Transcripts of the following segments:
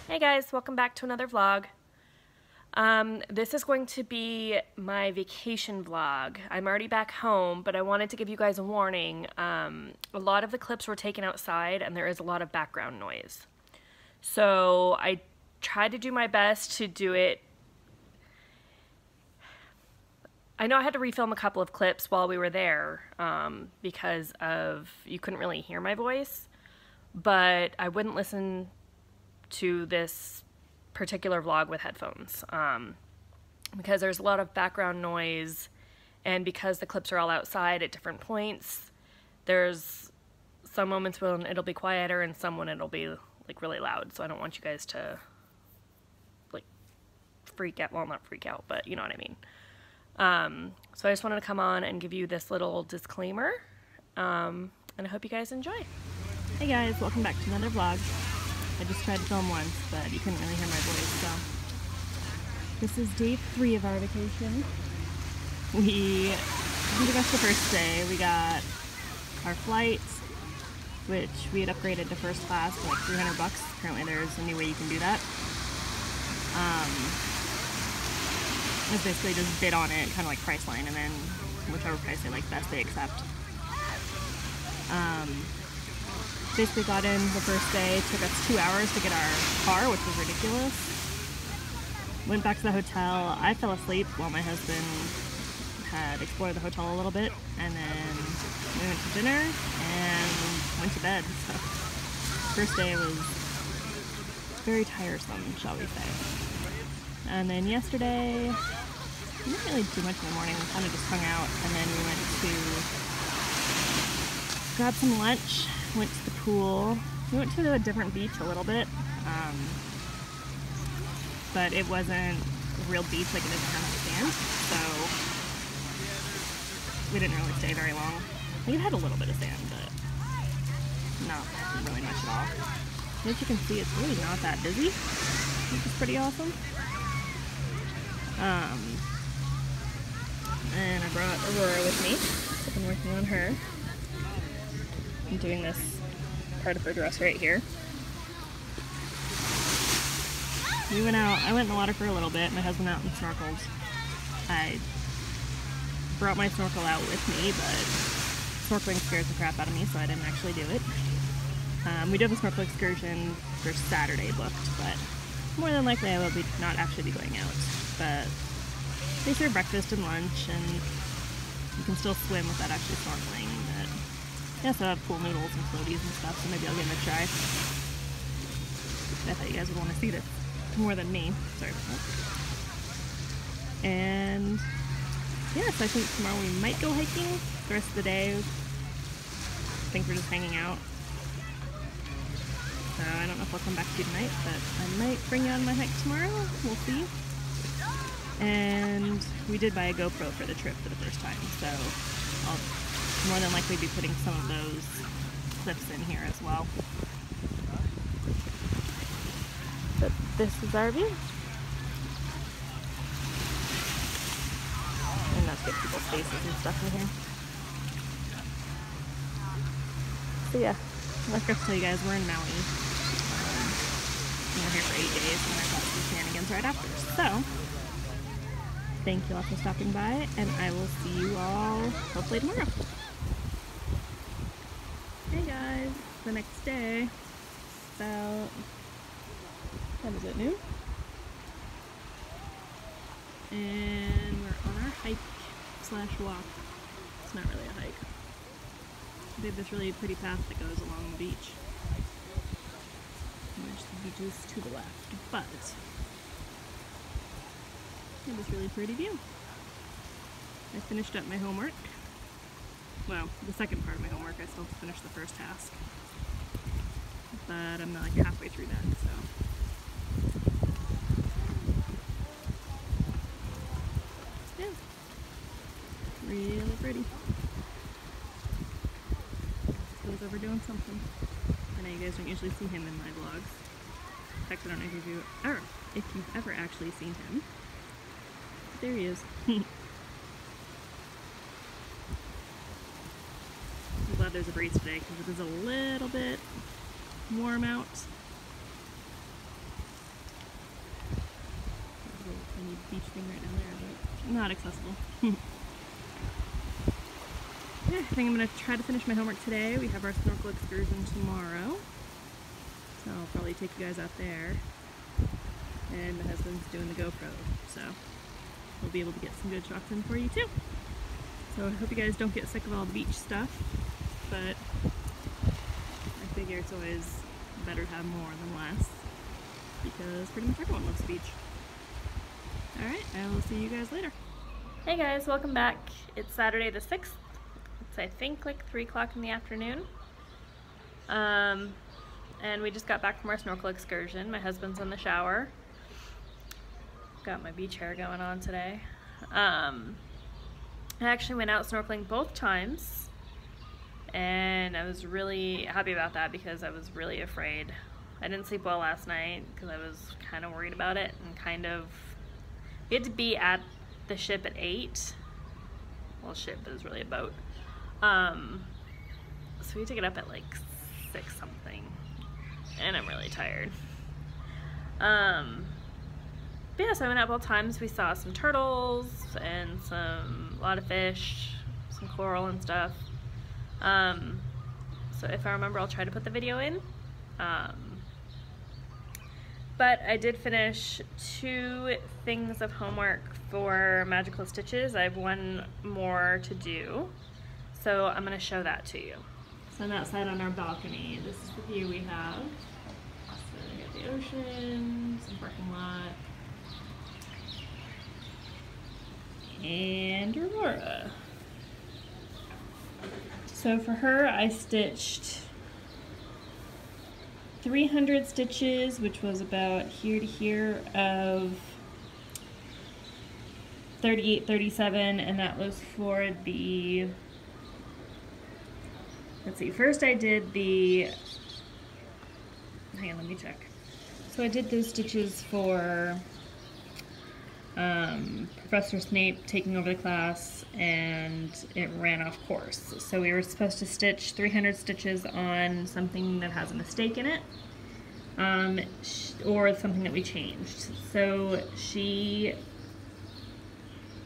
Hey guys, welcome back to another vlog. This is going to be my vacation vlog. I'm already back home, but I wanted to give you guys a warning. A lot of the clips were taken outside and there is a lot of background noise. So I tried to do my best to do it. I know I had to refilm a couple of clips while we were there because you couldn't really hear my voice, but I wouldn't listen to this particular vlog with headphones because there's a lot of background noise, and because the clips are all outside at different points, there's some moments when it'll be quieter and some when it'll be like really loud, so I don't want you guys to like freak out. Well, not freak out, but you know what I mean. So I just wanted to come on and give you this little disclaimer, and I hope you guys enjoy. Hey guys, welcome back to another vlog. I just tried to film once, but you couldn't really hear my voice, so. This is day 3 of our vacation. I think that's the first day. We got our flights, which we had upgraded to first class for like $300. Apparently there's a new way you can do that. It's basically just bid on it, kind of like Priceline, and then whichever price they like best, they accept. Basically got in the first day, took us 2 hours to get our car, which was ridiculous. Went back to the hotel. I fell asleep while my husband had explored the hotel a little bit, and then we went to dinner and went to bed. So first day was very tiresome, shall we say. And then yesterday, we didn't really do much in the morning. We kind of just hung out, and then we went to grab some lunch. Went to the pool. We went to a different beach a little bit, but it wasn't a real beach, like it doesn't have sand, so we didn't really stay very long. I think it had a little bit of sand, but not really much at all. As you can see, it's really not that busy, which is pretty awesome. And I brought Aurora with me. I've been working on her. I'm doing this part of her dress right here. We went out, I went in the water for a little bit. My husband went out and snorkeled. I brought my snorkel out with me, but snorkeling scares the crap out of me, so I didn't actually do it. We do have a snorkel excursion for Saturday booked, but more than likely I will not actually be going out. But they serve breakfast and lunch, and you can still swim without actually snorkeling. They also have pool noodles and floaties and stuff, so maybe I'll give them a try. I thought you guys would want to see this more than me. Sorry about that. And yeah, so I think tomorrow we might go hiking. The rest of the day, I think we're just hanging out. So I don't know if I'll come back to you tonight, but I might bring you on my hike tomorrow. We'll see. And we did buy a GoPro for the trip for the first time, so I'll more than likely be putting some of those clips in here as well. But this is our view. And let's get people's faces and stuff in here. So yeah, I forgot to tell you guys, we're in Maui. We're here for 8 days, and I've got Stitchnanigans right after. So, thank you all for stopping by, and I will see you all hopefully tomorrow. Hey guys, the next day, about, what is it, noon? And we're on our hike / walk. It's not really a hike. We have this really pretty path that goes along the beach. Which the beach is to the left, but we have this really pretty view. I finished up my homework. Well, the second part of my homework. I still have to finish the first task. But I'm not like halfway through that, so. Yeah. Really pretty. Phil's over doing something. I know you guys don't usually see him in my vlogs. In fact, I don't know if you've ever actually seen him. But there he is. I'm glad there's a breeze today because it is a little bit warm out. beach thing right down there, but not accessible. Yeah, I think I'm going to try to finish my homework today. We have our snorkel excursion tomorrow, so I'll probably take you guys out there. And my husband's doing the GoPro, so we'll be able to get some good shots in for you too. So I hope you guys don't get sick of all the beach stuff, but I figure it's always better to have more than less, because pretty much everyone loves the beach. Alright, I will see you guys later. Hey guys, welcome back. It's Saturday the 6th. It's I think like 3 o'clock in the afternoon. And we just got back from our snorkel excursion. My husband's in the shower. Got my beach hair going on today. I actually went out snorkeling both times, and I was really happy about that because I was really afraid. I didn't sleep well last night because I was kind of worried about it, and we had to be at the ship at 8. Well, ship is really a boat. So we had to get up at like 6 something, and I'm really tired. But yeah, so I went out both times. We saw some turtles and a lot of fish, some coral and stuff. So if I remember, I'll try to put the video in. But I did finish 2 things of homework for Magical Stitches. I have 1 more to do, so I'm going to show that to you. So I'm outside on our balcony. This is the view we have. So we got the ocean, some parking lot, and Aurora. So for her, I stitched 300 stitches, which was about here to here of 38-37, and that was for the, let's see, first I did the, hang on, let me check. So I did those stitches for Professor Snape taking over the class, and it ran off course. So we were supposed to stitch 300 stitches on something that has a mistake in it, or something that we changed. So she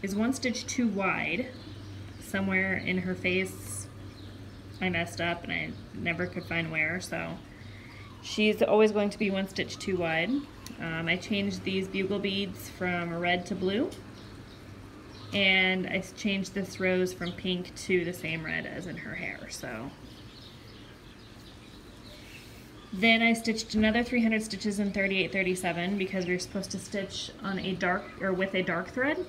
is 1 stitch too wide. Somewhere in her face I messed up and I never could find where, so she's always going to be 1 stitch too wide. I changed these bugle beads from red to blue, and I changed this rose from pink to the same red as in her hair. So then I stitched another 300 stitches in 38-37 because we were supposed to stitch on a dark, or with a dark thread,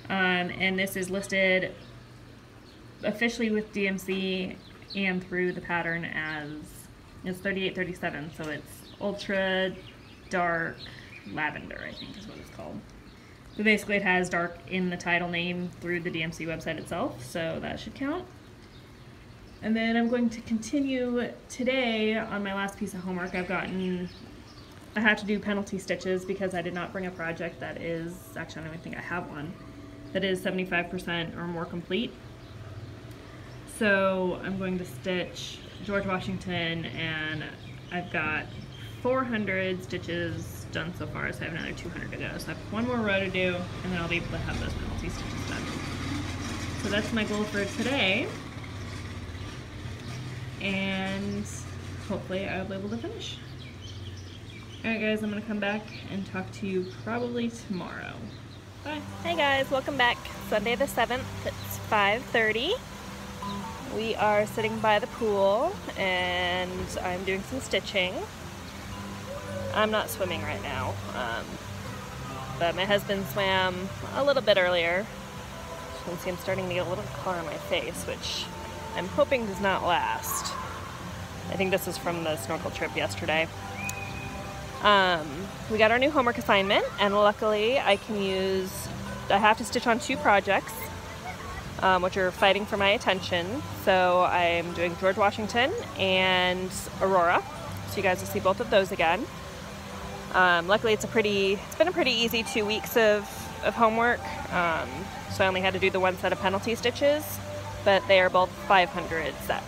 and this is listed officially with DMC and through the pattern as it's 38-37, so it's ultra dark lavender, I think is what it's called. So basically it has dark in the title name through the DMC website itself, so that should count. And then I'm going to continue today on my last piece of homework. I have to do penalty stitches because I did not bring a project that is, actually I don't even think I have one, that is 75% or more complete. So I'm going to stitch George Washington, and I've got 400 stitches done so far, so I have another 200 to go. So I have 1 more row to do, and then I'll be able to have those penalty stitches done. So that's my goal for today, and hopefully I'll be able to finish. Alright guys, I'm going to come back and talk to you probably tomorrow. Bye. Hey guys, welcome back. Sunday the 7th, it's 5:30. We are sitting by the pool, and I'm doing some stitching. I'm not swimming right now, but my husband swam a little bit earlier. You can see I'm starting to get a little color on my face, which I'm hoping does not last. I think this is from the snorkel trip yesterday. We got our new homework assignment, and luckily I have to stitch on 2 projects, which are fighting for my attention. So I'm doing George Washington and Aurora, so you guys will see both of those again. Luckily it's been a pretty easy 2 weeks of homework, so I only had to do the 1 set of penalty stitches, but they are both 500 sets.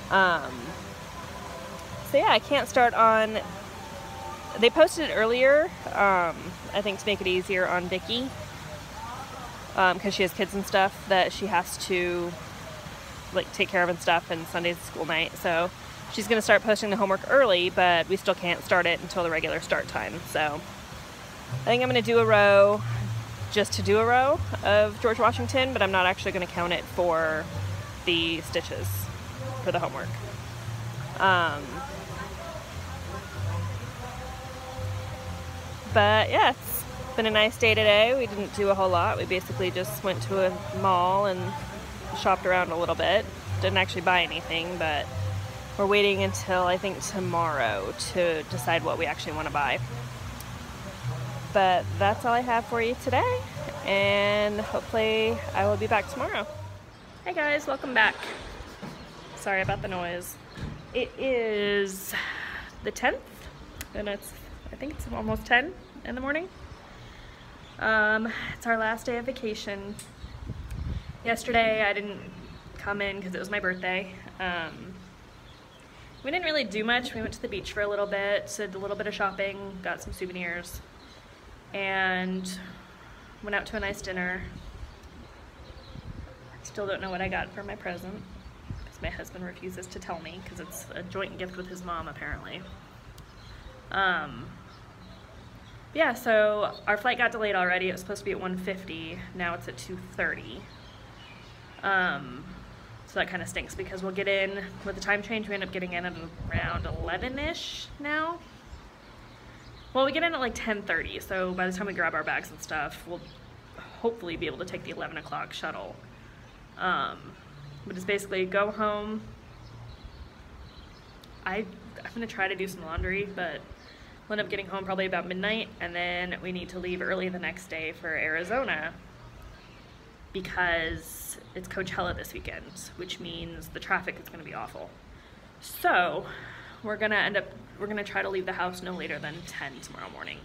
So yeah, I can't start on They posted it earlier, I think to make it easier on Vicky, because she has kids and stuff that she has to like take care of and stuff, and Sunday's school night, so she's going to start posting the homework early, but we still can't start it until the regular start time. So I think I'm going to do a row just to do a row of George Washington, but I'm not actually going to count it for the stitches for the homework. But yeah, it's been a nice day today. We didn't do a whole lot. We basically just went to a mall and shopped around a little bit. Didn't actually buy anything, but we're waiting until I think tomorrow to decide what we actually want to buy. But that's all I have for you today, and hopefully I will be back tomorrow. Hey guys, welcome back. Sorry about the noise. It is the 10th, and I think it's almost 10 in the morning. It's our last day of vacation. Yesterday I didn't come in because it was my birthday. We didn't really do much. We went to the beach for a little bit, did a little bit of shopping, got some souvenirs, and went out to a nice dinner. Still don't know what I got for my present because my husband refuses to tell me because it's a joint gift with his mom apparently. Yeah, so our flight got delayed already. It was supposed to be at 1:50. Now it's at 2:30. So that kind of stinks because we'll get in, with the time change, we end up getting in at around 11-ish now. Well, we get in at like 10:30, so by the time we grab our bags and stuff, we'll hopefully be able to take the 11 o'clock shuttle. But it's basically go home. I'm gonna try to do some laundry, but we'll end up getting home probably about midnight, and then we need to leave early the next day for Arizona because it's Coachella this weekend, which means the traffic is gonna be awful. So we're gonna try to leave the house no later than 10 tomorrow morning,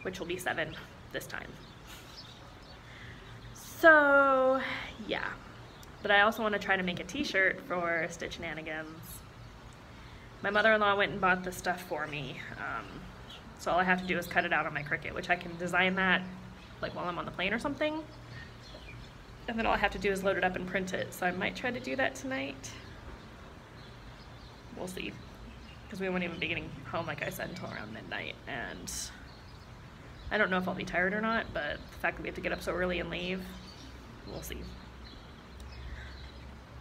which will be 7 this time. So yeah, but I also want to try to make a t-shirt for Stitchnanigans. My mother-in-law went and bought the stuff for me, so all I have to do is cut it out on my Cricut, which I can design that like while I'm on the plane or something, and then all I have to do is load it up and print it. So I might try to do that tonight. We'll see, because we won't even be getting home, like I said, until around midnight, and I don't know if I'll be tired or not, but the fact that we have to get up so early and leave, we'll see.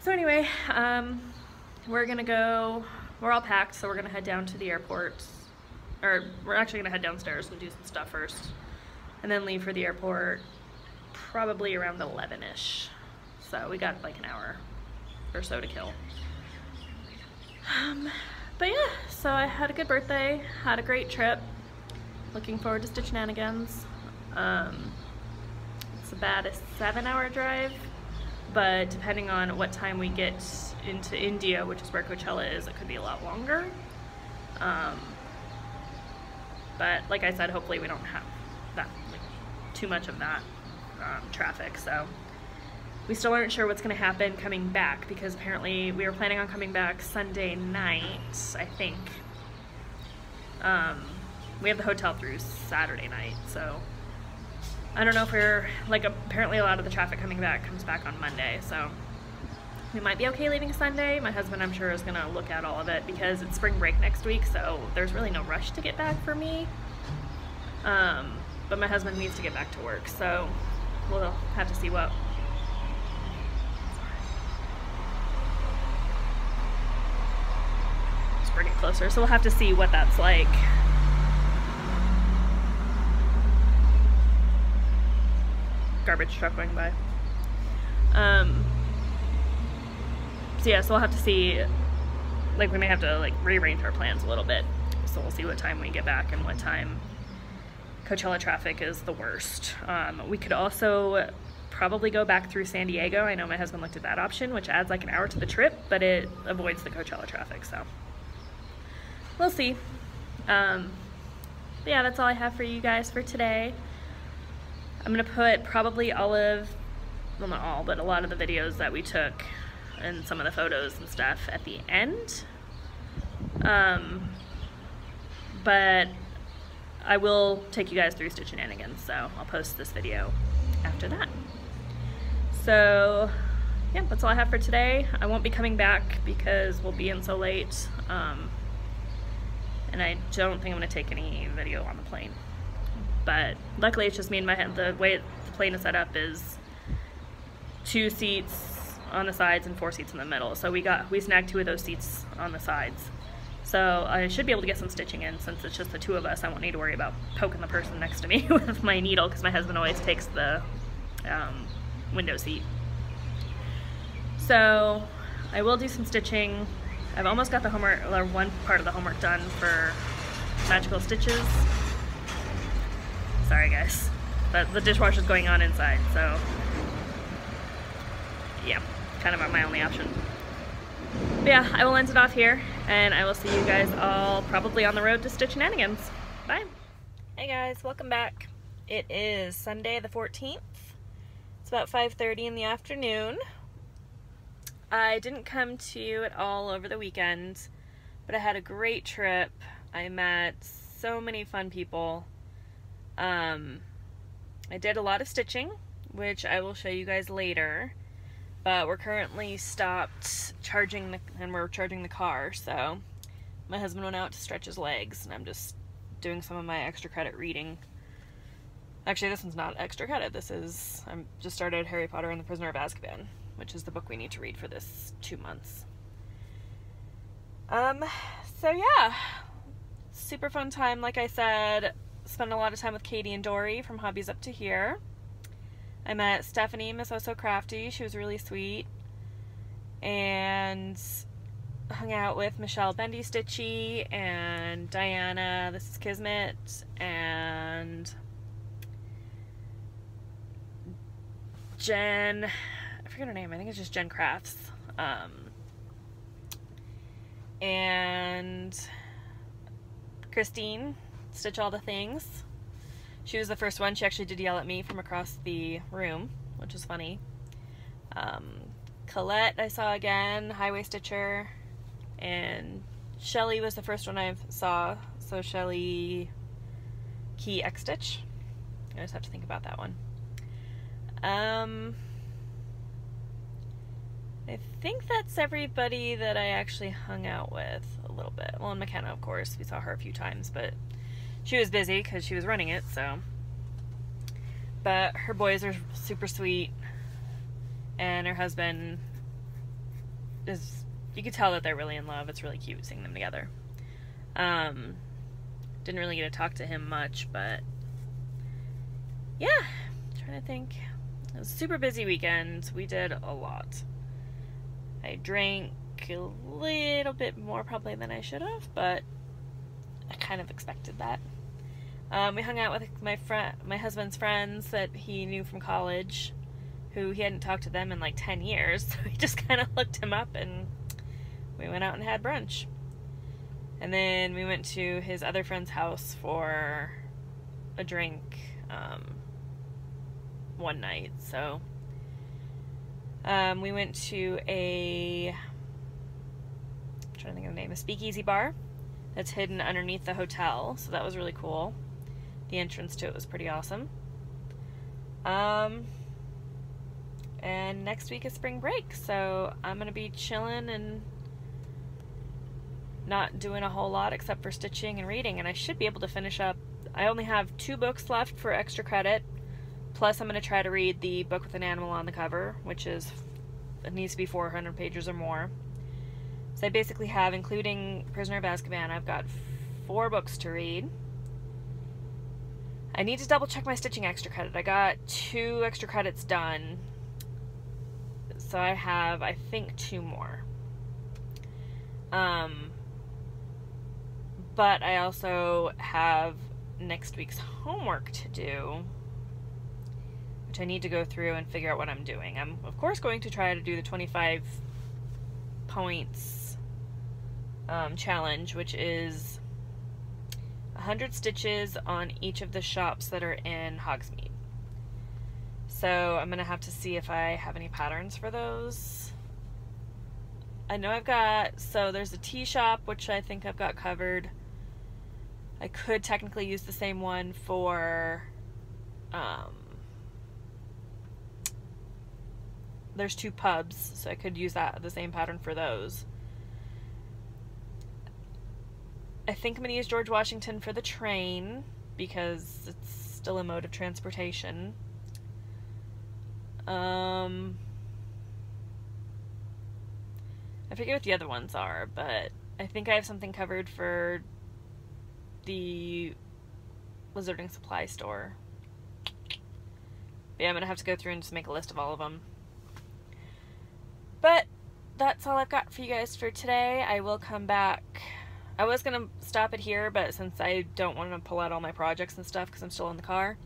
So anyway, we're all packed, so we're gonna head down to the airport, or we're actually gonna head downstairs and do some stuff first, and then leave for the airport probably around 11-ish. So we got like an hour or so to kill. But yeah, so I had a good birthday, had a great trip. Looking forward to Stitchnanigans. It's about a 7-hour drive, but depending on what time we get into India, which is where Coachella is, it could be a lot longer. But like I said, hopefully we don't have that too much of that traffic. So we still aren't sure what's going to happen coming back, because apparently we were planning on coming back Sunday night, I think. We have the hotel through Saturday night, so I don't know if we're, like, apparently a lot of the traffic coming back comes back on Monday, so we might be okay leaving Sunday. My husband, I'm sure, is going to look at all of it because it's spring break next week, so there's really no rush to get back for me. But my husband needs to get back to work, so we'll have to see what. Just bring it closer, so we'll have to see what that's like. Garbage truck going by. So yeah, so we'll have to see, like, we may have to like rearrange our plans a little bit. So we'll see what time we get back and what time Coachella traffic is the worst. We could also probably go back through San Diego. I know my husband looked at that option, which adds like an hour to the trip, but it avoids the Coachella traffic, so we'll see. But yeah, that's all I have for you guys for today. I'm gonna put probably all of, well, not all, but a lot of the videos that we took and some of the photos and stuff at the end. But I will take you guys through Stitchnanigans, so I'll post this video after that. So yeah, that's all I have for today. I won't be coming back because we'll be in so late, and I don't think I'm going to take any video on the plane. But luckily it's just me and the way the plane is set up is 2 seats on the sides and 4 seats in the middle. So we snagged 2 of those seats on the sides. So I should be able to get some stitching in since it's just the 2 of us. I won't need to worry about poking the person next to me with my needle because my husband always takes the window seat. So I will do some stitching. I've almost got the homework, or one part of the homework done for magical stitches. Sorry guys, but the dishwasher's going on inside, so yeah, kind of my only option. But yeah, I will end it off here, and I will see you guys all probably on the road to Stitchnanigans. Bye. Hey guys, welcome back. It is Sunday the 14th. It's about 5:30 in the afternoon. I didn't come to you at all over the weekend, but I had a great trip. I met so many fun people. I did a lot of stitching, which I will show you guys later, but we're currently stopped charging and we're charging the car, so my husband went out to stretch his legs, and I'm just doing some of my extra credit reading. Actually, this one's not extra credit. I'm just started Harry Potter and the Prisoner of Azkaban, which is the book we need to read for this 2 months. So yeah, super fun time. Like I said, spent a lot of time with Katie and Dory from Hobbies Up to Here. I met Stephanie, Miss Oh So Crafty. She was really sweet. And hung out with Michelle Bendy Stitchy and Diana, this is Kismet, and Jen, I forget her name, I think it's just Jen Crafts. And Christine, Stitch All the Things. She was the first one. She actually did yell at me from across the room, which was funny. Colette I saw again, Highway Stitcher, and Shelly was the first one I saw, so Shelly Key X Stitch. I just have to think about that one. I think that's everybody that I actually hung out with a little bit. Well, and McKenna, of course, we saw her a few times, but she was busy because she was running it, so. But her boys are super sweet, and her husband is, you could tell that they're really in love. It's really cute seeing them together. Didn't really get to talk to him much, but yeah, trying to think. It was a super busy weekend. We did a lot. I drank a little bit more probably than I should have, but I kind of expected that. We hung out with my husband's friends that he knew from college, who he hadn't talked to them in like 10 years, so he just kind of looked him up and we went out and had brunch. And then we went to his other friend's house for a drink one night, so we went to I'm trying to think of the name, a speakeasy bar that's hidden underneath the hotel, so that was really cool. The entrance to it was pretty awesome. And next week is spring break, so I'm gonna be chilling and not doing a whole lot except for stitching and reading, and I should be able to finish up. I only have 2 books left for extra credit, plus I'm gonna try to read the book with an animal on the cover, which is, it needs to be 400 pages or more. So I basically have, including Prisoner of Azkaban, I've got 4 books to read. I need to double check my stitching extra credit. I got 2 extra credits done, so I have, I think, 2 more. But I also have next week's homework to do, which I need to go through and figure out what I'm doing. I'm, of course, going to try to do the 25 points challenge, which is 100 stitches on each of the shops that are in Hogsmeade. So I'm going to have to see if I have any patterns for those. I know I've got, so there's a tea shop, which I think I've got covered. I could technically use the same one for, there's 2 pubs, so I could use the same pattern for those. I think I'm going to use George Washington for the train, because it's still a mode of transportation. I forget what the other ones are, but I think I have something covered for the Wizarding Supply Store. But yeah, I'm going to have to go through and just make a list of all of them. But that's all I've got for you guys for today. I will come back. I was going to stop it here, but since I don't want to pull out all my projects and stuff because I'm still in the car,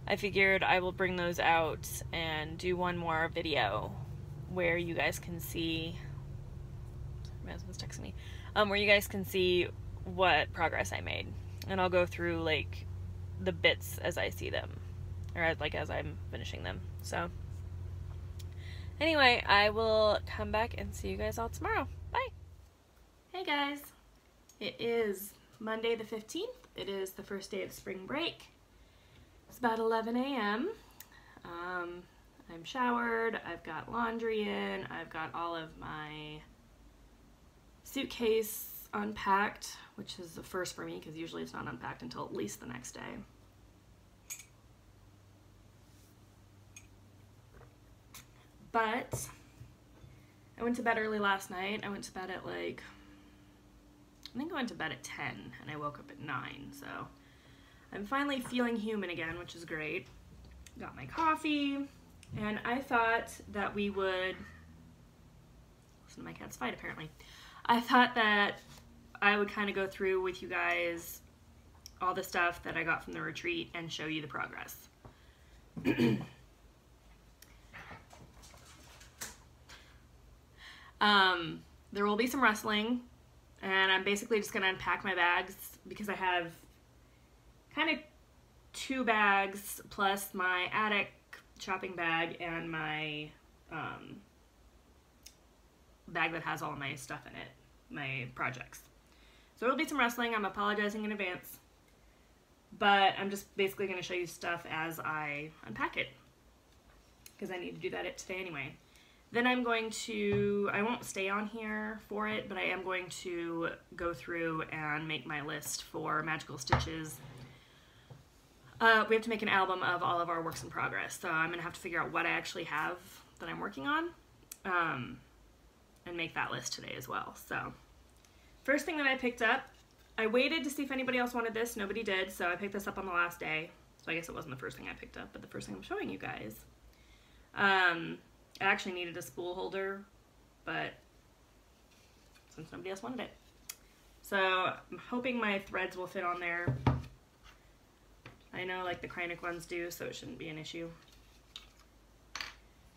I figured I will bring those out and do one more video where you guys can see, my husband's texting me, where you guys can see what progress I made. And I'll go through like the bits as I see them, or like as I'm finishing them. So anyway, I will come back and see you guys all tomorrow. Bye! Hey guys! It is Monday the 15th. It is the first day of spring break. It's about 11 a.m. I'm showered, I've got laundry in, I've got all of my suitcase unpacked, which is the first for me because usually it's not unpacked until at least the next day. But I went to bed early last night. I went to bed at I think I went to bed at 10 and I woke up at 9, so I'm finally feeling human again, which is great. Got my coffee, and I thought that we would listen to my cats fight apparently. I thought that I would kind of go through with you guys all the stuff that I got from the retreat and show you the progress. There will be some rustling, and I'm basically just going to unpack my bags because I have kind of 2 bags plus my attic shopping bag and my bag that has all of my stuff in it, my projects. So it'll be some rustling. I'm apologizing in advance, but I'm just basically going to show you stuff as I unpack it because I need to do that today anyway. Then I'm going to, I won't stay on here for it, but I am going to go through and make my list for Magical Stitches. We have to make an album of all of our works in progress, so I'm going to have to figure out what I actually have that I'm working on, and make that list today as well. So, first thing that I picked up, I waited to see if anybody else wanted this. Nobody did, so I picked this up on the last day. So I guess it wasn't the first thing I picked up, but the first thing I'm showing you guys. I actually needed a spool holder, but since nobody else wanted it. So I'm hoping my threads will fit on there. I know like the Kreinik ones do, so it shouldn't be an issue.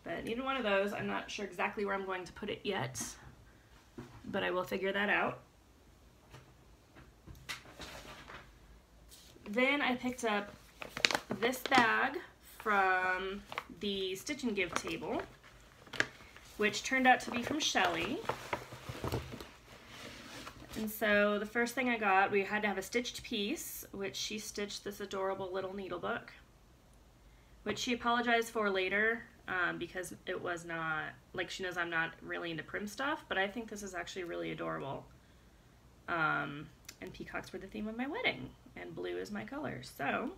But I needed one of those. I'm not sure exactly where I'm going to put it yet, but I will figure that out. Then I picked up this bag from the Stitch and Give table, which turned out to be from Shelly. And so the first thing I got, we had to have a stitched piece, which she stitched this adorable little needle book, which she apologized for later because it was not, like she knows I'm not really into prim stuff, but I think this is actually really adorable. And peacocks were the theme of my wedding, and blue is my color, so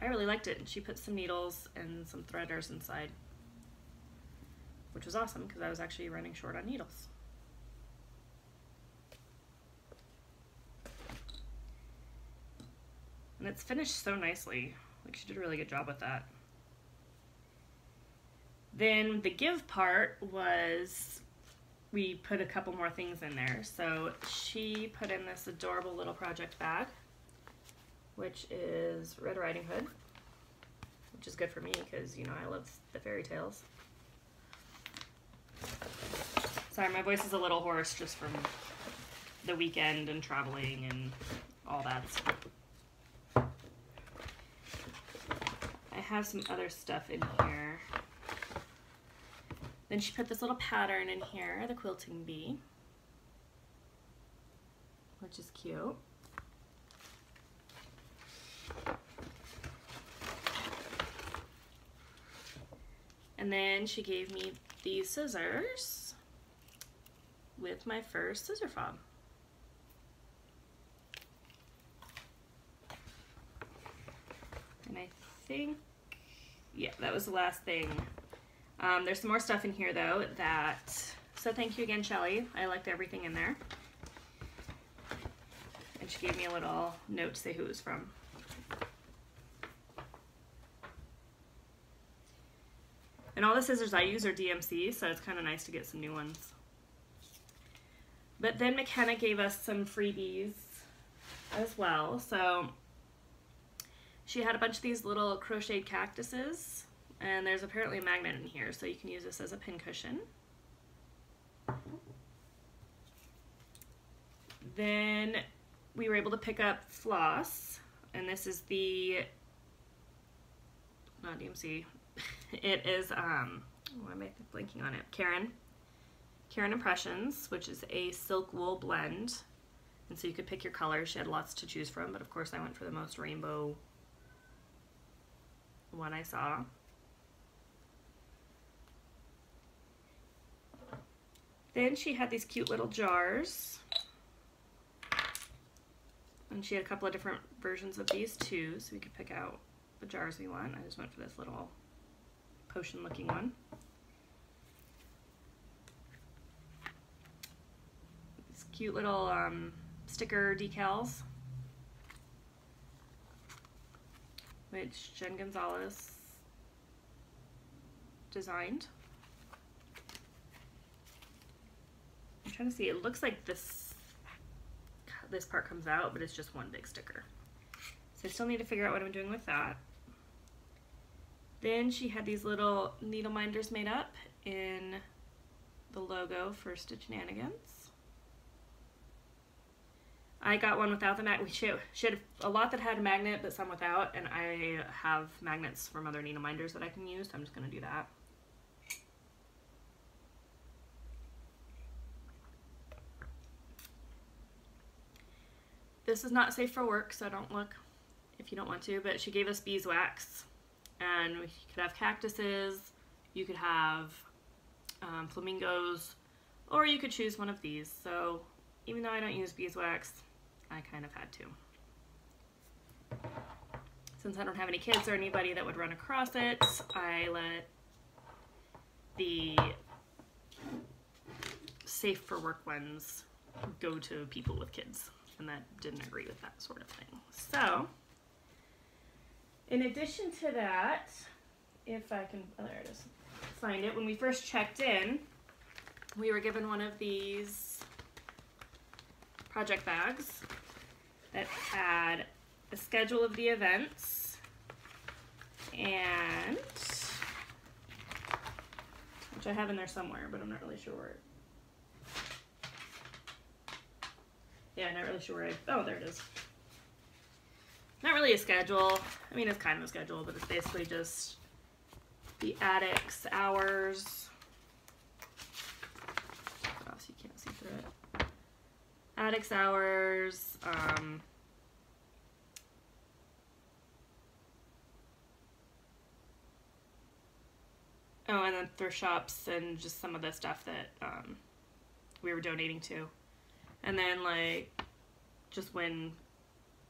I really liked it. And she put some needles and some threaders inside, which was awesome because I was actually running short on needles. And it's finished so nicely. Like, she did a really good job with that. Then the give part was, we put a couple more things in there. So she put in this adorable little project bag, which is Red Riding Hood, which is good for me because, you know, I love the fairy tales. Sorry, my voice is a little hoarse just from the weekend and traveling and all that stuff. I have some other stuff in here. Then she put this little pattern in here, the quilting bee, which is cute. And then she gave me these scissors with my first scissor fob. And I think, yeah, that was the last thing. There's some more stuff in here though so thank you again, Shelly. I liked everything in there. And she gave me a little note to say who it was from. And all the scissors I use are DMC, so it's kind of nice to get some new ones. But then McKenna gave us some freebies as well. So she had a bunch of these little crocheted cactuses, and there's apparently a magnet in here, so you can use this as a pincushion. Then we were able to pick up floss, and this is the, not DMC, it is, why am I blanking on it? Karen Impressions, which is a silk wool blend, and so you could pick your colors. She had lots to choose from, but of course I went for the most rainbow one I saw. Then she had these cute little jars, and she had a couple of different versions of these too, so we could pick out the jars we want. I just went for this little potion looking one. These cute little sticker decals, which Jen Gonzalez designed. I'm trying to see, it looks like this part comes out, but it's just one big sticker. So I still need to figure out what I'm doing with that. Then she had these little needle minders made up in the logo for Stitchnanigans. I got one without the magnet. She had a lot that had a magnet, but some without, and I have magnets from other needle minders that I can use, so I'm just going to do that. This is not safe for work, so don't look if you don't want to, but she gave us beeswax, and we could have cactuses, you could have flamingos, or you could choose one of these. So even though I don't use beeswax, I kind of had to. Since I don't have any kids or anybody that would run across it, I let the safe for work ones go to people with kids, and that didn't agree with that sort of thing. So in addition to that, if I can, oh, there it is, find it, when we first checked in, we were given one of these project bags that had a schedule of the events, and which I have in there somewhere, but I'm not really sure where it, yeah, not really sure where oh, there it is. Not really a schedule. I mean, it's kind of a schedule, but it's basically just the addict's hours. Oh, so you can't see through it. Addict's hours, oh, and then thrift shops and just some of the stuff that we were donating to. And then, like, just when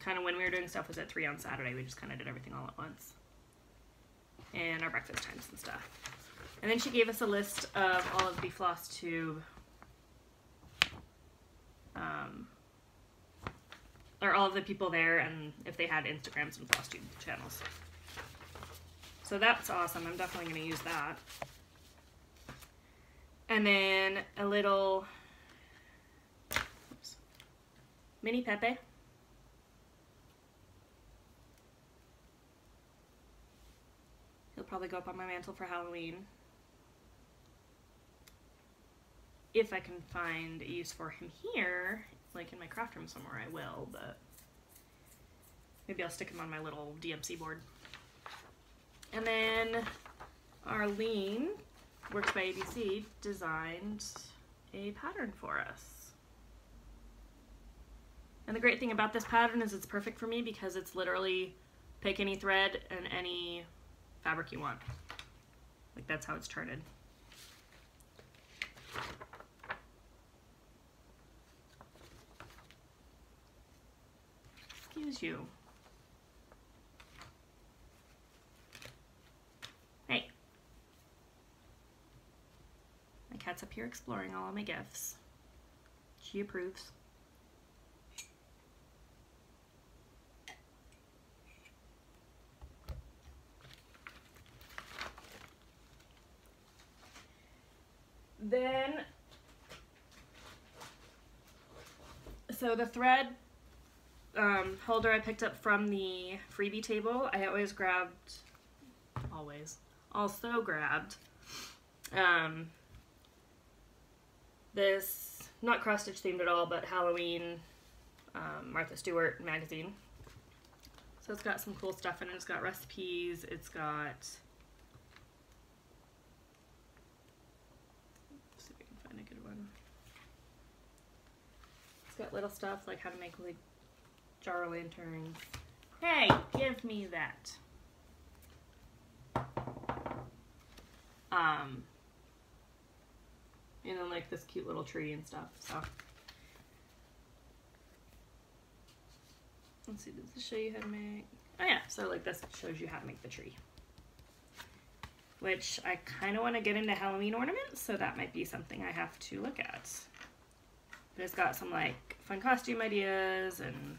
we were doing stuff was at 3 on Saturday, we just kind of did everything all at once. And our breakfast times and stuff. And then she gave us a list of all of the Flosstube, or all of the people there, and if they had Instagrams and Flosstube channels. So that's awesome. I'm definitely going to use that. And then a little mini Pepe. He'll probably go up on my mantle for Halloween. If I can find a use for him here, like in my craft room somewhere, I will, but maybe I'll stick him on my little DMC board. And then Arlene, Works by ABC, designed a pattern for us. And the great thing about this pattern is it's perfect for me because it's literally pick any thread and any fabric you want. Like that's how it's charted. Excuse you. Hey. My cat's up here exploring all of my gifts. She approves. Then, so the thread holder I picked up from the freebie table, I also grabbed this, not cross stitch themed at all, but Halloween Martha Stewart magazine. So it's got some cool stuff in it. It's got recipes, it's got, let's see if I can find a good one. It's got little stuff like how to make like jar lanterns. Hey, give me that. And then like this cute little tree and stuff. So let's see, does this show you how to make? Oh yeah, so like this shows you how to make the tree. Which I kind of want to get into Halloween ornaments, so that might be something I have to look at. But it's got some like fun costume ideas and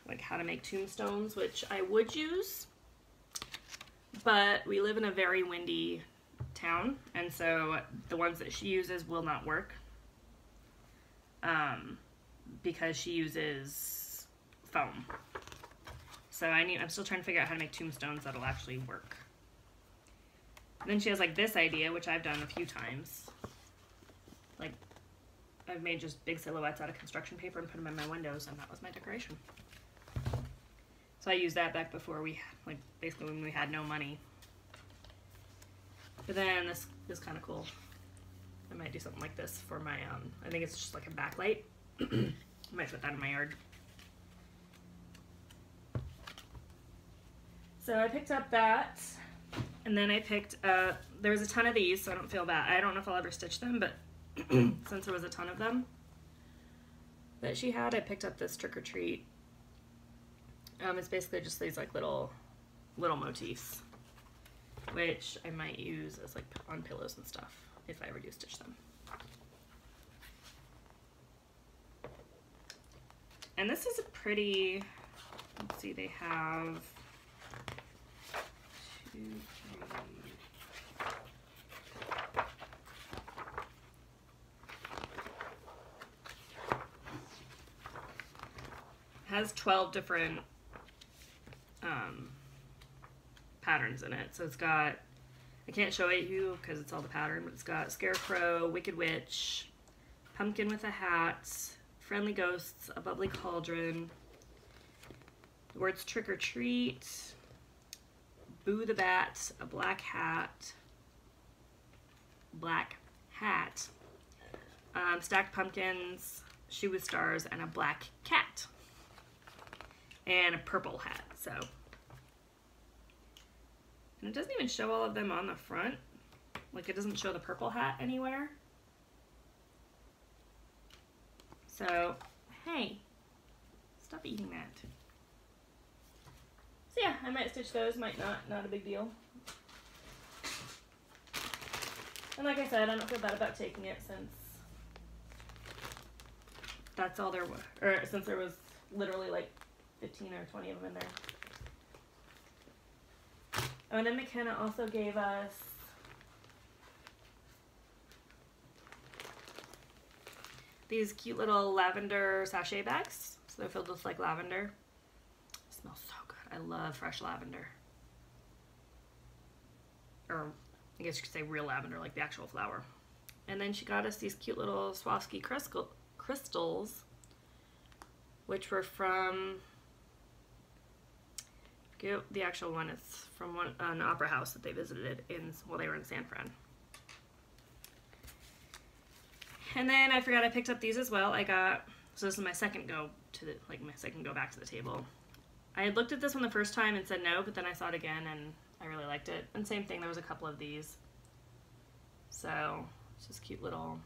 like how to make tombstones, which I would use, but we live in a very windy town, and so the ones that she uses will not work because she uses foam. So I'm still trying to figure out how to make tombstones that'll actually work. And then she has like this idea, which I've done a few times. Like I've made just big silhouettes out of construction paper and put them in my windows, and that was my decoration. So I used that back before we, like basically when we had no money. But then this is kind of cool. I might do something like this for my, I think it's just like a backlight. I might put that in my yard. So I picked up that, and then I picked up, there was a ton of these, so I don't feel bad. I don't know if I'll ever stitch them, but since there was a ton of them that she had, I picked up this trick or treat. It's basically just these like little motifs, which I might use as like on pillows and stuff if I ever do stitch them. And this is a pretty, let's see, they have 2, 3, has 12 different patterns in it. So it's got, I can't show it you because it's all the pattern, but it's got Scarecrow, Wicked Witch, Pumpkin with a Hat, Friendly Ghosts, a Bubbly Cauldron, the words Trick or Treat, Boo the Bat, a Black Hat, Stacked Pumpkins, Shoe with Stars, and a Black Cat, and a purple hat. So, and it doesn't even show all of them on the front. Like it doesn't show the purple hat anywhere. So, hey, stop eating that. So yeah, I might stitch those, might not a big deal. And like I said, I don't feel bad about taking it since that's all there was, or since there was literally like 15 or 20 of them in there. Oh, and then McKenna also gave us these cute little lavender sachet bags. So they're filled with like lavender. It smells so good. I love fresh lavender. Or I guess you could say real lavender, like the actual flower. And then she got us these cute little Swarovski crystals, which were from, the actual one is from an opera house that they visited while they were in San Fran. And then I forgot I picked up these as well. So this is my second go back to the table. I had looked at this one the first time and said no, but then I saw it again and I really liked it. And same thing, there was a couple of these. So it's just cute little,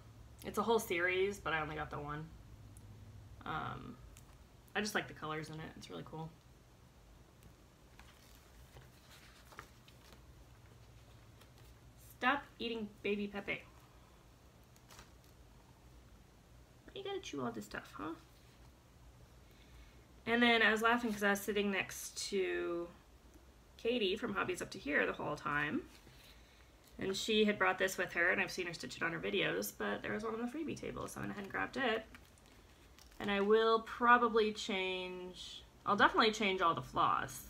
it's a whole series, but I only got the one. I just like the colors in it. It's really cool. Stop eating baby Pepe. You gotta chew all this stuff, huh? And then I was laughing because I was sitting next to Katie from Hobbies Up to Here the whole time. And she had brought this with her, and I've seen her stitch it on her videos, but there was one on the freebie table, so I went ahead and grabbed it. And I will probably change, I'll definitely change all the floss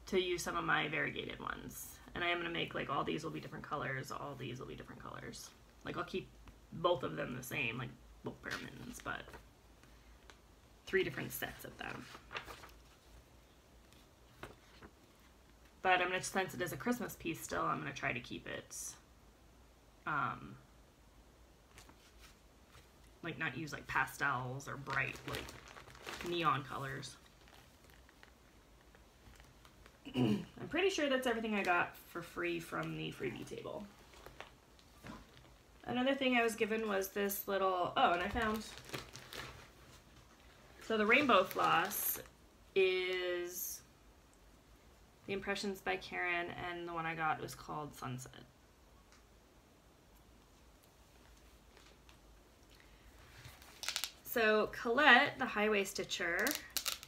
to use some of my variegated ones. And I am going to make, like, all these will be different colors, all these will be different colors. Like, I'll keep both of them the same, like both pair of mittens, but 3 different sets of them. But I'm going to, since it is a Christmas piece still, I'm going to try to keep it, like, not use, like, pastels or bright, like, neon colors. I'm pretty sure that's everything I got for free from the freebie table. Another thing I was given was this little, oh, and I found, so the rainbow floss is the Impressions by Karen, and the one I got was called Sunset. So Colette, the highway stitcher,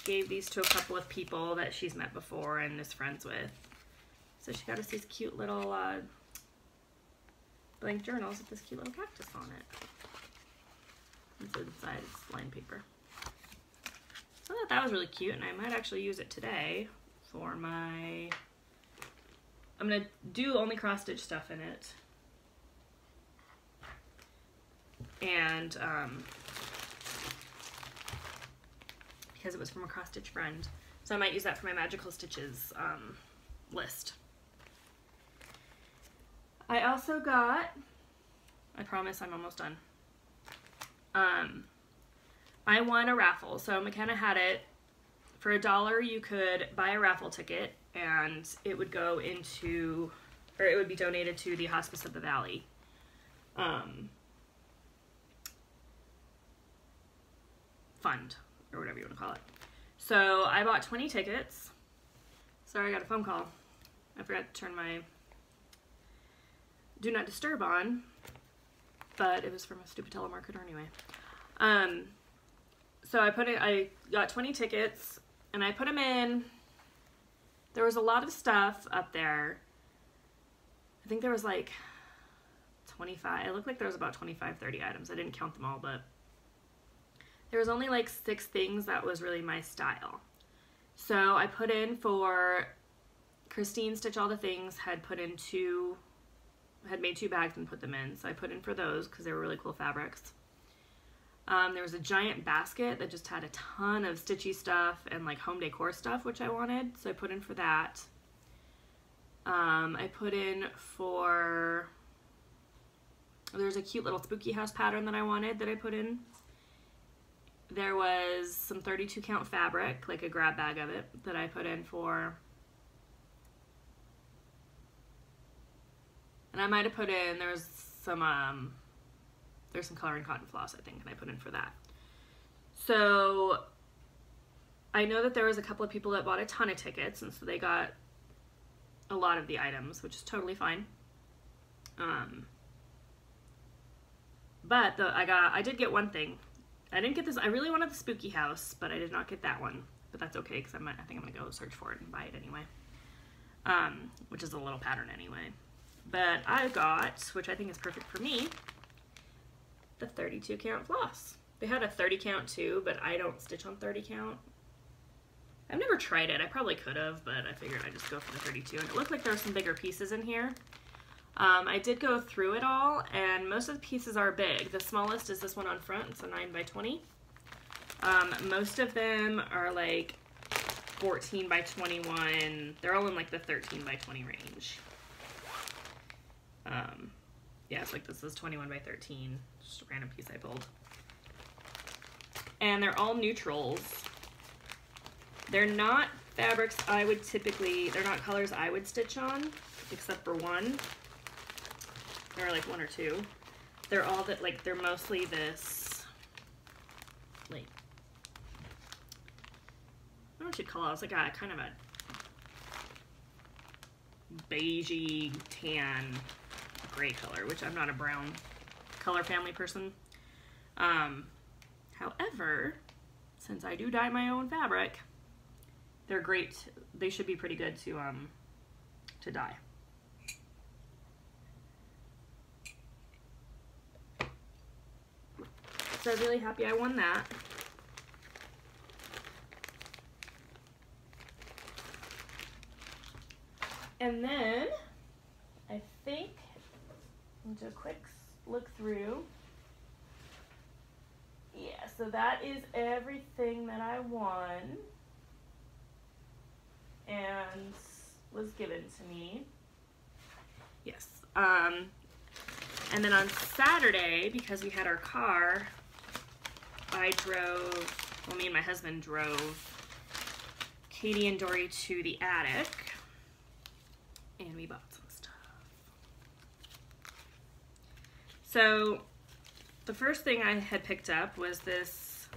gave these to a couple of people that she's met before and is friends with. So she got us these cute little blank journals with this cute little cactus on it. And so inside it's lined paper. So I thought that was really cute, and I might actually use it today for my, I'm going to do only cross stitch stuff in it. And because it was from a cross stitch friend. So I might use that for my Magical Stitches list. I also got, I promise I'm almost done. I won a raffle. So McKenna had it. For $1 you could buy a raffle ticket, and it would go into, or it would be donated to the Hospice of the Valley. Fund, or whatever you want to call it. So I bought 20 tickets. Sorry, I got a phone call. I forgot to turn my Do Not Disturb on, but it was from a stupid telemarketer anyway. So I got 20 tickets, and I put them in. There was a lot of stuff up there. I think there was like 25, it looked like there was about 25, 30 items. I didn't count them all, but there was only like 6 things that was really my style. So I put in for Christine Stitch All the Things, had made 2 bags and put them in. So I put in for those because they were really cool fabrics. There was a giant basket that just had a ton of stitchy stuff and like home decor stuff, which I wanted. So I put in for that. I put in for, there's a cute little spooky house pattern that I wanted that I put in. There was some 32 count fabric, like a grab bag of it, that I put in for. And I might have put in, there's some coloring cotton floss, I think, and I put in for that. So I know that there was a couple of people that bought a ton of tickets, and so they got a lot of the items, which is totally fine. But I did get one thing. I didn't get this. I really wanted the spooky house, but I did not get that one. But that's okay, because I think I'm gonna go search for it and buy it anyway. Which is a little pattern anyway. But I got, which I think is perfect for me, the 32 count floss. They had a 30 count too, but I don't stitch on 30 count. I've never tried it. I probably could have, but I figured I'd just go for the 32. And it looked like there were some bigger pieces in here. I did go through it all, and most of the pieces are big. The smallest is this one on front. It's a 9 by 20. Most of them are like 14 by 21. They're all in like the 13 by 20 range. Yeah, it's like this is 21 by 13. Just a random piece I pulled. And they're all neutrals. They're not fabrics I would typically, they're not colors I would stitch on, except for one. Or like one or two. They're all that, like, they're mostly this, like, I don't know what you'd call it. It's like a kind of a beigey tan gray color, which I'm not a brown color family person. However, since I do dye my own fabric, they're great. They should be pretty good to dye. So I'm really happy I won that. And then I think I'll do a quick look through. Yeah, so that is everything that I won and was given to me. Yes. And then on Saturday, because we had our car, I drove, well, me and my husband drove Katie and Dory to the attic, and we bought some stuff. So the first thing I had picked up was this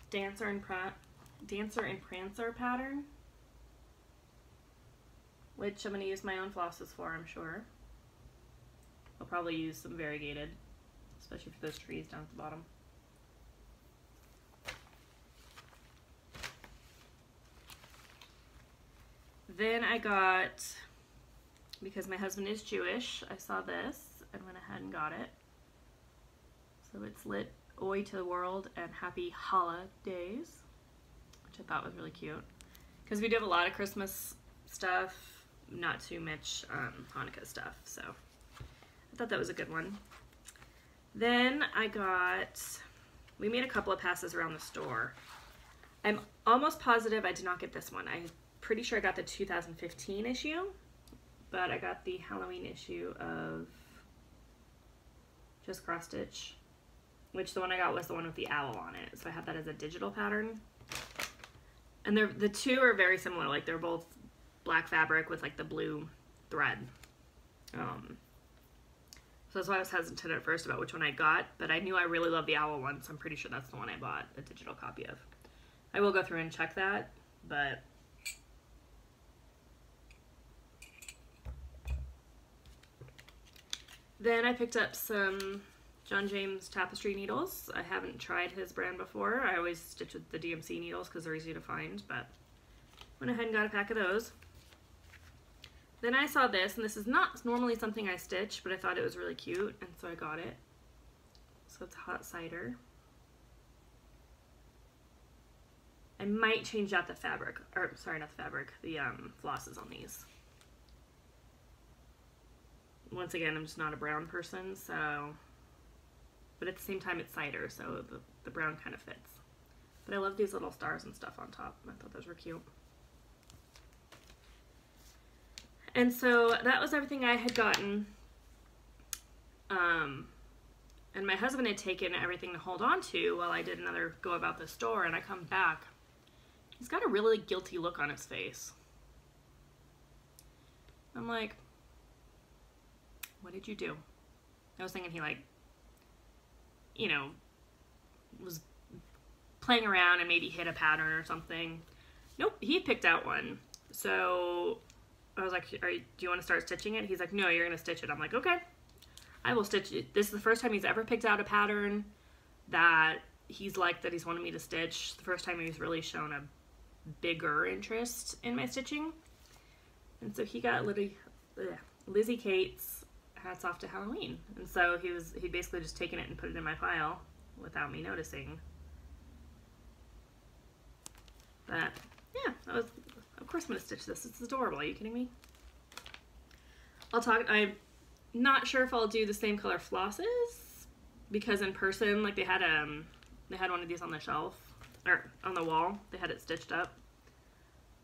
Dancer and Prancer pattern, which I'm going to use my own flosses for, I'm sure. I'll probably use some variegated, especially for those trees down at the bottom. Then I got, because my husband is Jewish, I saw this and went ahead and got it. So it's lit Oi to the World and Happy Holidays, which I thought was really cute. Because we do have a lot of Christmas stuff, not too much Hanukkah stuff, so I thought that was a good one. Then I got, we made a couple of passes around the store. I'm almost positive I did not get this one. I'm pretty sure I got the 2015 issue, but I got the Halloween issue of Just Cross Stitch, which the one I got was the one with the owl on it. So I have that as a digital pattern. And the two are very similar. Like, they're both black fabric with like the blue thread. So that's why I was hesitant at first about which one I got, but I knew I really loved the owl one, so I'm pretty sure that's the one I bought a digital copy of. I will go through and check that, but then I picked up some John James tapestry needles. I haven't tried his brand before. I always stitch with the DMC needles because they're easy to find, but went ahead and got a pack of those. Then I saw this, and this is not normally something I stitch, but I thought it was really cute, and so I got it. So it's hot cider. I might change out the fabric, or sorry, not the fabric, the flosses on these. Once again, I'm just not a brown person, so, but at the same time it's cider, so the brown kind of fits. But I love these little stars and stuff on top. I thought those were cute. And so that was everything I had gotten. And my husband had taken everything to hold on to while I did another go about the store, and I come back. He's got a really guilty look on his face. I'm like, what did you do? I was thinking he, like, you know, was playing around and maybe hit a pattern or something. Nope, he picked out one. So I was like, do you want to start stitching it? He's like, no, you're going to stitch it. I'm like, okay, I will stitch it. This is the first time he's ever picked out a pattern that he's liked, that he's wanted me to stitch. The first time he's really shown a bigger interest in my stitching. And so he got Lizzie Kate's Hats Off to Halloween. And so he'd basically just taken it and put it in my pile without me noticing. But yeah, of course I'm going to stitch this. It's adorable. Are you kidding me? I'm not sure if I'll do the same color flosses, because in person, like, they had one of these on the shelf, or on the wall. They had it stitched up.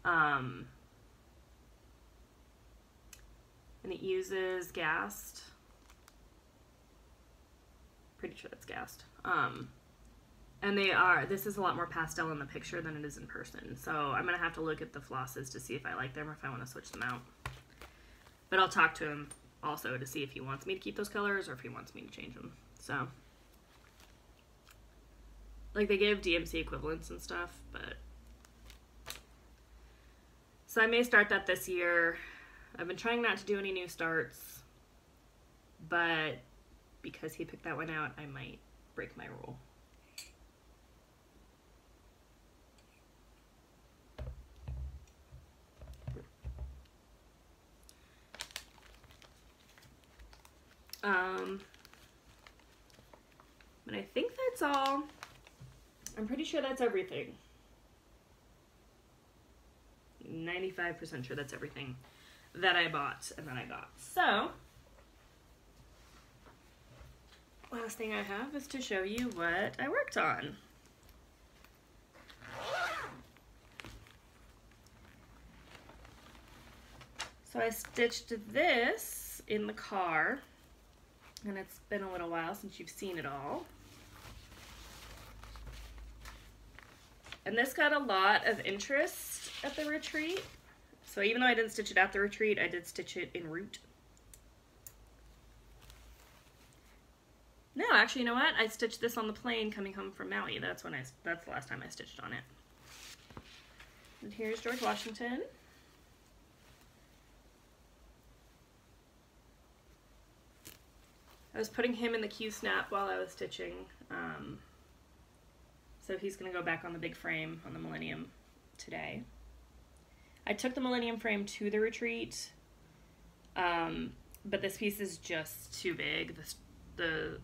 And it uses Gast. Pretty sure that's Gast. And this is a lot more pastel in the picture than it is in person. So I'm going to have to look at the flosses to see if I like them or if I want to switch them out. But I'll talk to him also to see if he wants me to keep those colors or if he wants me to change them. So, like, they give DMC equivalents and stuff, but... So I may start that this year. I've been trying not to do any new starts, but because he picked that one out, I might break my rule. But I think that's all. I'm pretty sure that's everything. 95% sure that's everything that I bought and that I got. So, last thing I have is to show you what I worked on. So I stitched this in the car, and it's been a little while since you've seen it all. And this got a lot of interest at the retreat. So even though I didn't stitch it at the retreat, I did stitch it en route. No, actually, you know what? I stitched this on the plane coming home from Maui. That's the last time I stitched on it. And here's George Washington. I was putting him in the Q-snap while I was stitching. So he's going to go back on the big frame on the Millennium today. I took the Millennium frame to the retreat, but this piece is just too big. The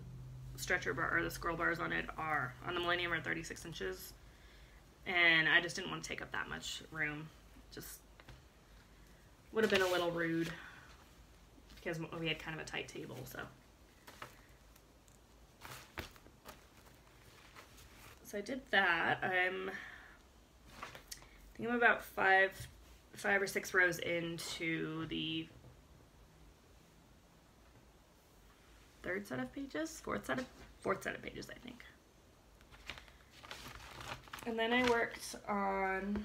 stretcher bar, or the scroll bars on it on the Millennium are 36 inches, and I just didn't want to take up that much room. Just would have been a little rude because we had kind of a tight table, so. So I did that. I think I'm about five or six rows into the third set of pages, fourth set of pages, I think. And then I worked on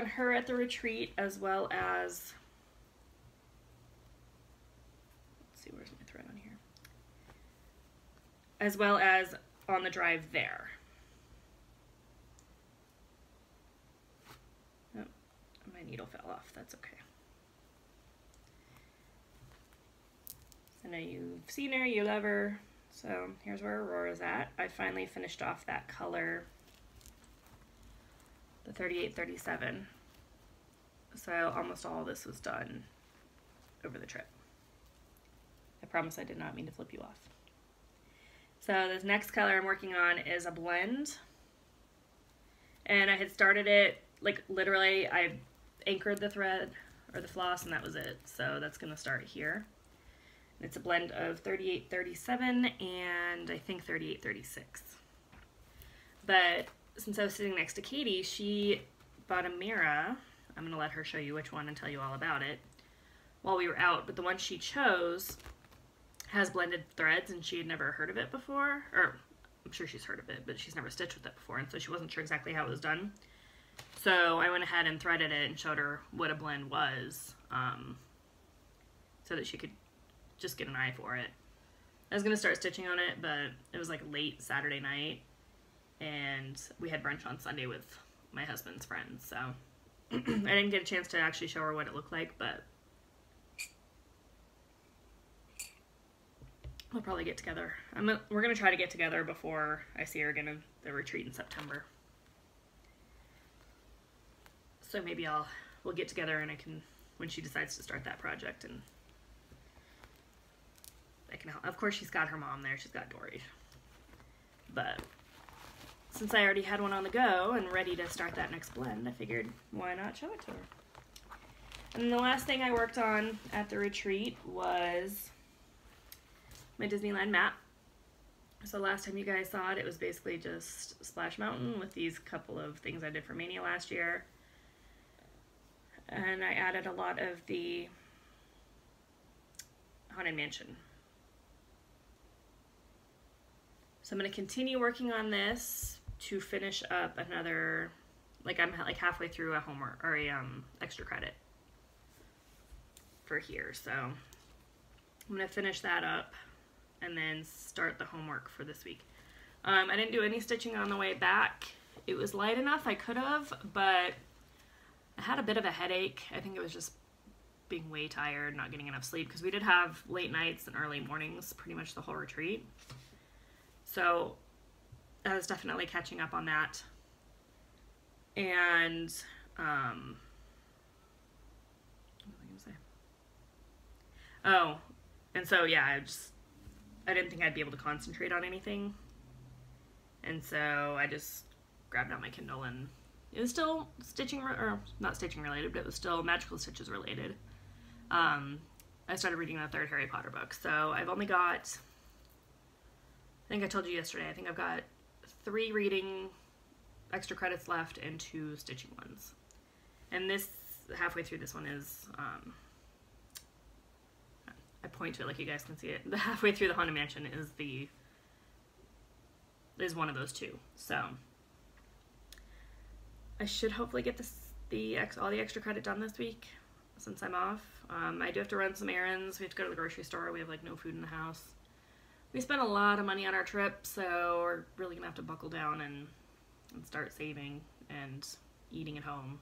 her at the retreat, as well as, let's see, where's my thread on here? As well as on the drive there. Oh, my needle fell off, that's okay. I know you've seen her, you love her. So here's where Aurora's at. I finally finished off that color, the 38-37. So almost all of this was done over the trip. I promise I did not mean to flip you off. So this next color I'm working on is a blend. And I had started it, like literally I anchored the thread or the floss and that was it. So that's gonna start here. It's a blend of 38-37 and I think 38-36. But since I was sitting next to Katie, she bought a mirror. I'm gonna let her show you which one and tell you all about it while we were out. But the one she chose has blended threads and she had never heard of it before, or I'm sure she's heard of it, but she's never stitched with it before, and so she wasn't sure exactly how it was done. So I went ahead and threaded it and showed her what a blend was, so that she could just get an eye for it. I was gonna start stitching on it, but it was like late Saturday night, and we had brunch on Sunday with my husband's friends, so I didn't get a chance to actually show her what it looked like, but we'll probably get together. We're gonna try to get together before I see her again in the retreat in September. So maybe we'll get together and I can, when she decides to start that project, and I can help. Of course, she's got her mom there. She's got Dory. But since I already had one on the go and ready to start that next blend, I figured why not show it to her. And then the last thing I worked on at the retreat was my Disneyland map. So last time you guys saw it, it was basically just Splash Mountain with these couple of things I did for Mania last year. And I added a lot of the Haunted Mansion. So I'm going to continue working on this to finish up another, like I'm like halfway through a homework or a extra credit for here. So I'm going to finish that up and then start the homework for this week. I didn't do any stitching on the way back. It was light enough, I could have, but I had a bit of a headache. I think it was just being way tired, not getting enough sleep, because we did have late nights and early mornings pretty much the whole retreat. So I was definitely catching up on that. And what was I gonna say? Oh, and so yeah, I didn't think I'd be able to concentrate on anything. And so I just grabbed out my Kindle, and it was still stitching, or not stitching related, but it was still magical stitches related. I started reading the third Harry Potter book. So I've only got, I think I told you yesterday, I think I've got 3 reading extra credits left and 2 stitching ones. And this, halfway through this one is, I point to it like you guys can see it. The halfway through the Haunted Mansion is one of those 2. So I should hopefully get all the extra credit done this week since I'm off. I do have to run some errands. We have to go to the grocery store. We have like no food in the house. We spent a lot of money on our trip, so we're really gonna have to buckle down and start saving and eating at home.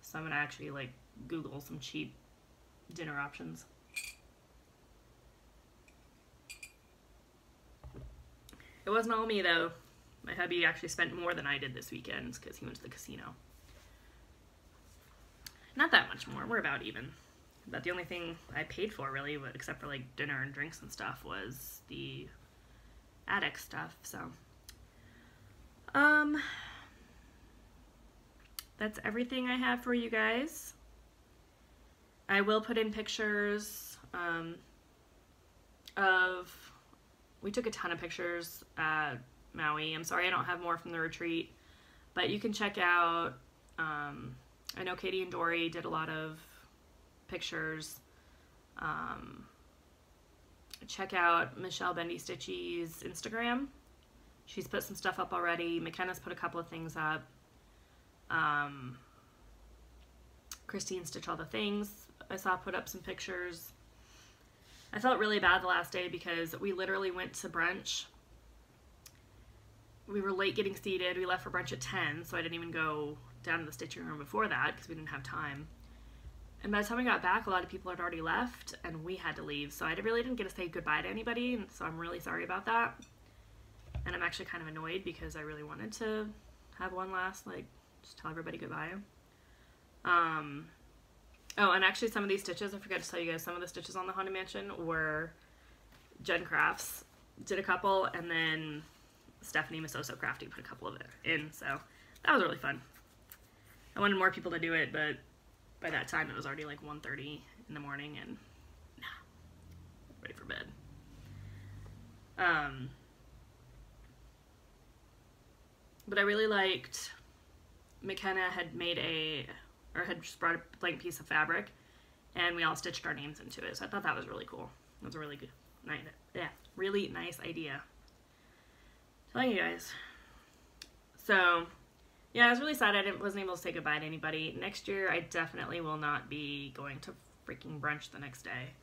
So I'm gonna actually like Google some cheap dinner options. It wasn't all me though. My hubby actually spent more than I did this weekend because he went to the casino. Not that much more. We're about even. But the only thing I paid for really, except for like dinner and drinks and stuff, was the attic stuff. So that's everything I have for you guys. I will put in pictures we took a ton of pictures at Maui. I'm sorry I don't have more from the retreat, but you can check out, I know Katie and Dory did a lot of pictures. Check out Michelle Bendy Stitchy's Instagram. She's put some stuff up already. McKenna's put a couple of things up. Christine Stitch All the Things, I saw put up some pictures. I felt really bad the last day because we literally went to brunch. We were late getting seated. We left for brunch at 10, so I didn't even go down to the stitching room before that because we didn't have time. And by the time we got back, a lot of people had already left, and we had to leave. So I really didn't get to say goodbye to anybody, and so I'm really sorry about that. And I'm actually kind of annoyed because I really wanted to have one last, like, just tell everybody goodbye. Oh, and actually some of these stitches, I forgot to tell you guys, some of the stitches on the Haunted Mansion were Jen Crafts did a couple, and then Stephanie Masoso Crafty put a couple of it in, so that was really fun. I wanted more people to do it, but by that time it was already like 1:30 in the morning, and nah, ready for bed. But I really liked, McKenna had made had just brought a blank piece of fabric, and we all stitched our names into it, so I thought that was really cool. It was a really good, really nice idea. Telling you guys. So, yeah, I was really sad I wasn't able to say goodbye to anybody. Next year, I definitely will not be going to freaking brunch the next day.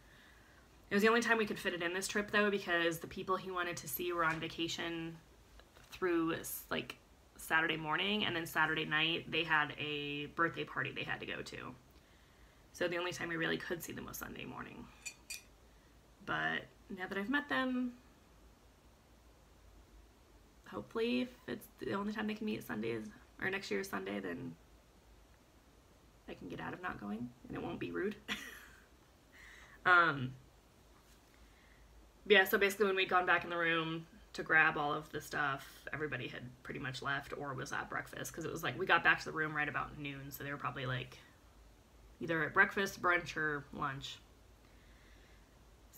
It was the only time we could fit it in this trip, though, because the people he wanted to see were on vacation through, like, Saturday morning, and then Saturday night they had a birthday party they had to go to. So the only time we really could see them was Sunday morning. But now that I've met them, hopefully if it's the only time they can meet Sundays, or next year's Sunday, then I can get out of not going and it won't be rude. Yeah, so basically when we'd gone back in the room to grab all of the stuff, everybody had pretty much left or was at breakfast, because it was like we got back to the room right about noon, so they were probably like either at breakfast, brunch, or lunch.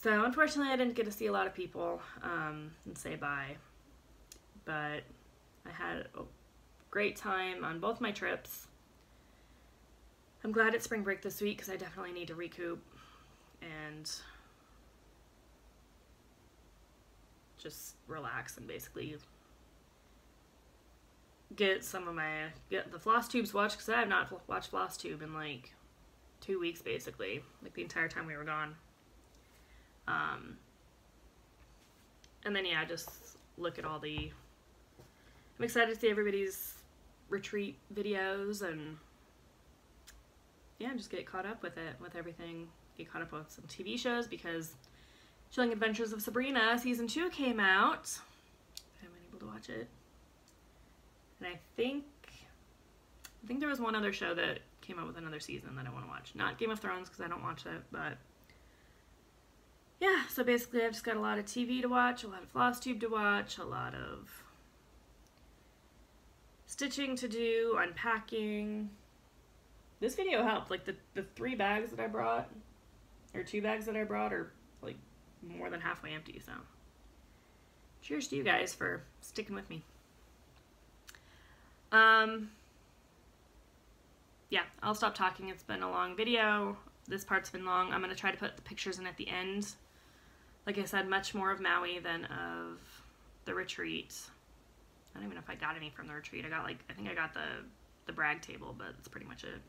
So unfortunately I didn't get to see a lot of people and say bye, but I had a great time on both my trips. I'm glad it's spring break this week because I definitely need to recoup and just relax and basically get the Flosstubes watched, because I have not watched Flosstube in like 2 weeks basically, like the entire time we were gone. And then yeah, just look at all the, I'm excited to see everybody's retreat videos, and yeah, just get caught up with it, with everything. Get caught up with some TV shows, because Chilling Adventures of Sabrina season 2 came out. I haven't been able to watch it. And I think there was one other show that came out with another season that I want to watch. Not Game of Thrones, because I don't watch it, but yeah, so basically I've just got a lot of TV to watch, a lot of Flosstube to watch, a lot of stitching to do, unpacking. This video helped. Like the 3 bags that I brought, or 2 bags that I brought, are like more than halfway empty, so cheers to you guys for sticking with me. Yeah, I'll stop talking. It's been a long video. This part's been long. I'm going to try to put the pictures in at the end. Like I said, much more of Maui than of the retreat. I don't even know if I got any from the retreat. I think I got the brag table, but that's pretty much it.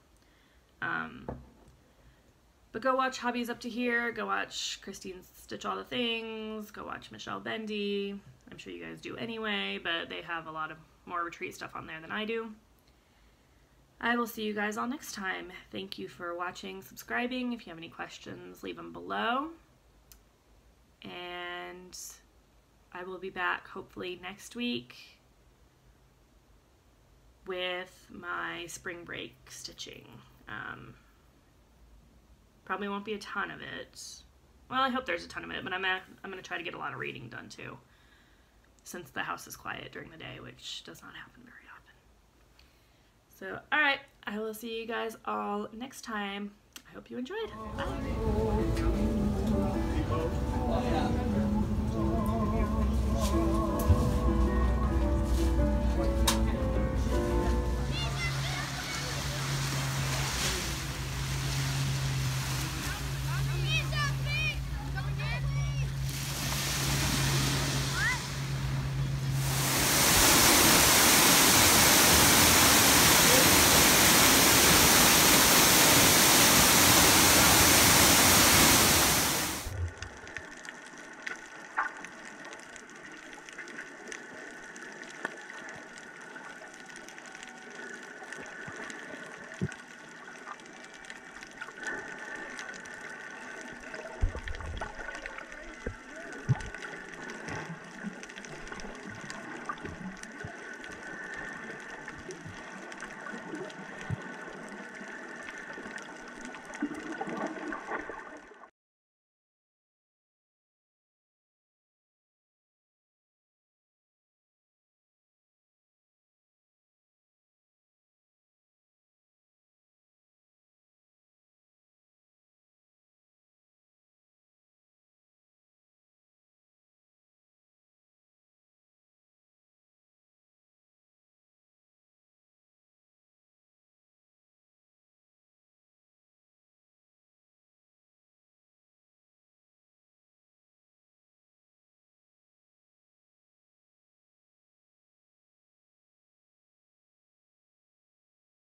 But go watch Hobbies Up to Here. Go watch Christine Stitch All the Things. Go watch Michelle Bendy. I'm sure you guys do anyway, but they have a lot of more retreat stuff on there than I do. I will see you guys all next time. Thank you for watching, subscribing. If you have any questions, leave them below. And I will be back hopefully next week with my spring break stitching. Probably won't be a ton of it. Well, I hope there's a ton of it, but I'm gonna try to get a lot of reading done too, since the house is quiet during the day, which does not happen very often. So, alright, I will see you guys all next time. I hope you enjoyed. Bye.